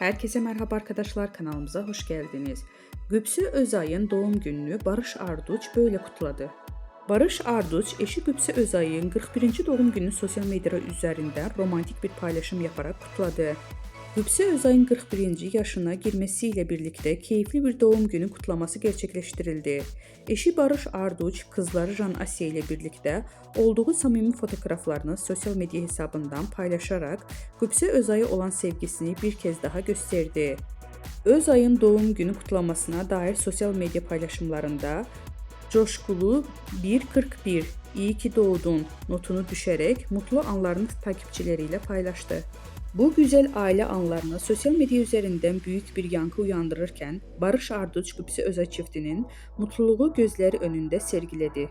Herkese merhaba arkadaşlar, kanalımıza hoş geldiniz. Gübsü Özay'ın doğum gününü Barış Arduç böyle kutladı. Barış Arduç eşi Gübsü Özay'ın 41. doğum gününü sosyal medya üzerinde romantik bir paylaşım yaparak kutladı. Gübsü Özay'ın 41. yaşına girmesiyle birlikte keyifli bir doğum günü kutlaması gerçekleştirildi. Eşi Barış Arduç, kızları Jan Asya ile birlikte olduğu samimi fotoğraflarını sosyal medya hesabından paylaşarak Gübsü Özay'a olan sevgisini bir kez daha gösterdi. Özay'ın doğum günü kutlamasına dair sosyal medya paylaşımlarında coşkulu 1.41 iyi ki doğdun notunu düşerek mutlu anlarını takipçileriyle paylaştı. Bu güzel aile anlarını sosyal medya üzerinden büyük bir yankı uyandırırken Barış Arduç Gübsü Özay çiftinin mutluluğu gözleri önünde sergiledi.